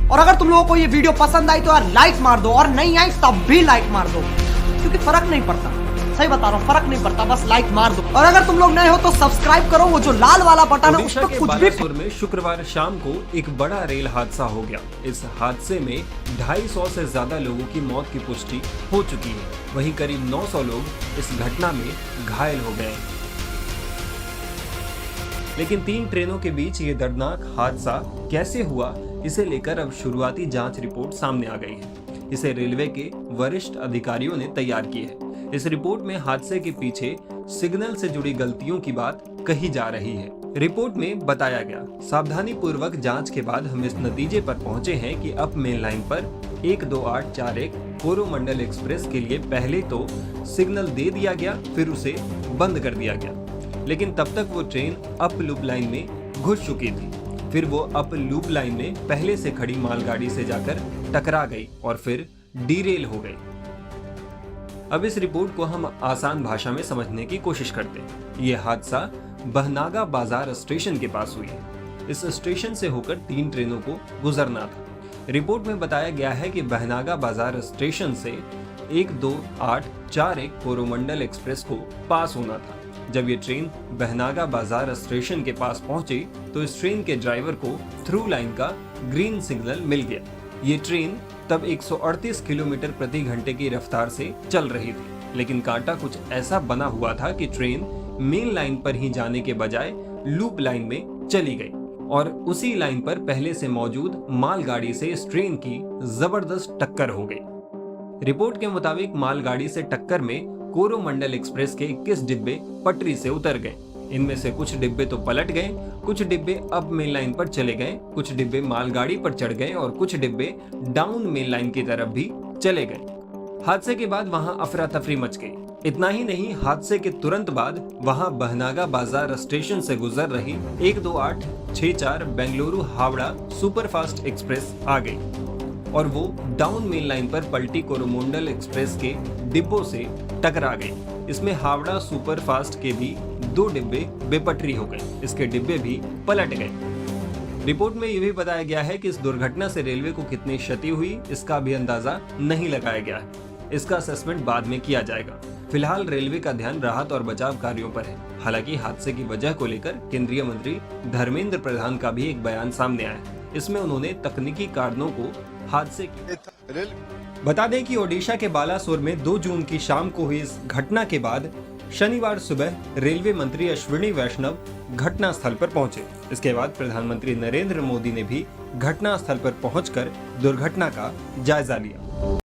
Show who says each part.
Speaker 1: और अगर तुम लोगों को ये वीडियो पसंद आई तो यार लाइक मार दो, और नहीं आई तब भी लाइक मार दो, क्योंकि फर्क नहीं पड़ता। सही बता रहा हूँ, फर्क नहीं पड़ता, बस लाइक मार दो। और अगर तुम लोग नए हो तो सब्सक्राइब करो, वो जो लाल वाला बटन है उस पर कुछ भी।
Speaker 2: बालासुर में शुक्रवार शाम को एक बड़ा रेल हादसा हो गया। इस हादसे में 250 से ज्यादा लोगों की मौत की पुष्टि हो चुकी है। वहीं करीब 900 लोग इस घटना में घायल हो गए। लेकिन 3 ट्रेनों के बीच ये दर्दनाक हादसा कैसे हुआ, इसे लेकर अब शुरुआती जांच रिपोर्ट सामने आ गई है। इसे रेलवे के वरिष्ठ अधिकारियों ने तैयार की है। इस रिपोर्ट में हादसे के पीछे सिग्नल से जुड़ी गलतियों की बात कही जा रही है। रिपोर्ट में बताया गया, सावधानी पूर्वक जांच के बाद हम इस नतीजे पर पहुंचे हैं कि अप मेन लाइन पर 12841 कोरोमंडल एक्सप्रेस के लिए पहले तो सिग्नल दे दिया गया, फिर उसे बंद कर दिया गया। लेकिन तब तक वो ट्रेन अप लूप लाइन में घुस चुकी थी। फिर वो अप लूप लाइन में पहले से खड़ी मालगाड़ी से जाकर टकरा गई और फिर डीरेल हो गई। अब इस रिपोर्ट को हम आसान भाषा में समझने की कोशिश करते हैं। ये हादसा बहनागा बाजार स्टेशन के पास हुई है। इस स्टेशन से होकर 3 ट्रेनों को गुजरना था। रिपोर्ट में बताया गया है कि बहनागा बाजार स्टेशन से 12841 कोरोमंडल एक्सप्रेस को पास होना था। जब ये ट्रेन बहनागा बाजार स्टेशन के पास पहुंची तो इस ट्रेन के ड्राइवर को थ्रू लाइन का ग्रीन सिग्नल मिल गया। ये ट्रेन तब 138 किलोमीटर प्रति घंटे की रफ्तार से चल रही थी, लेकिन कांटा कुछ ऐसा बना हुआ था कि ट्रेन मेन लाइन पर ही जाने के बजाय लूप लाइन में चली गई और उसी लाइन पर पहले से मौजूद मालगाड़ी से इस ट्रेन की जबरदस्त टक्कर हो गई। रिपोर्ट के मुताबिक मालगाड़ी से टक्कर में कोरोमंडल एक्सप्रेस के 21 डिब्बे पटरी से उतर गए। इनमें से कुछ डिब्बे तो पलट गए, कुछ डिब्बे अब मेन लाइन पर चले गए, कुछ डिब्बे मालगाड़ी पर चढ़ गए और कुछ डिब्बे डाउन मेन लाइन की तरफ भी चले गए। हादसे के बाद वहां अफरा तफरी मच गई। इतना ही नहीं, हादसे के तुरंत बाद वहां बहनागा बाजार स्टेशन से गुजर रही 12864 बेंगलुरु हावड़ा सुपरफास्ट एक्सप्रेस आ गई और वो डाउन मेन लाइन पर पलटी कोरोमंडल एक्सप्रेस के डिब्बों से टकरा गई। इसमें हावड़ा सुपरफास्ट के भी 2 डिब्बे बेपटरी हो गए, इसके डिब्बे भी पलट गए। रिपोर्ट में यह भी बताया गया है कि इस दुर्घटना से रेलवे को कितनी क्षति हुई, इसका भी अंदाजा नहीं लगाया गया है। इसका असेसमेंट बाद में किया जाएगा। फिलहाल रेलवे का ध्यान राहत और बचाव कार्यों पर है। हालांकि हादसे की वजह को लेकर केंद्रीय मंत्री धर्मेंद्र प्रधान का भी एक बयान सामने आया है। इसमें उन्होंने तकनीकी कारणों को हादसे की बता दें कि ओडिशा के बालासुर में 2 जून की शाम को हुई इस घटना के बाद शनिवार सुबह रेलवे मंत्री अश्विनी वैष्णव घटना स्थल पर पहुंचे। इसके बाद प्रधानमंत्री नरेंद्र मोदी ने भी घटना स्थल पर पहुंचकर दुर्घटना का जायजा लिया।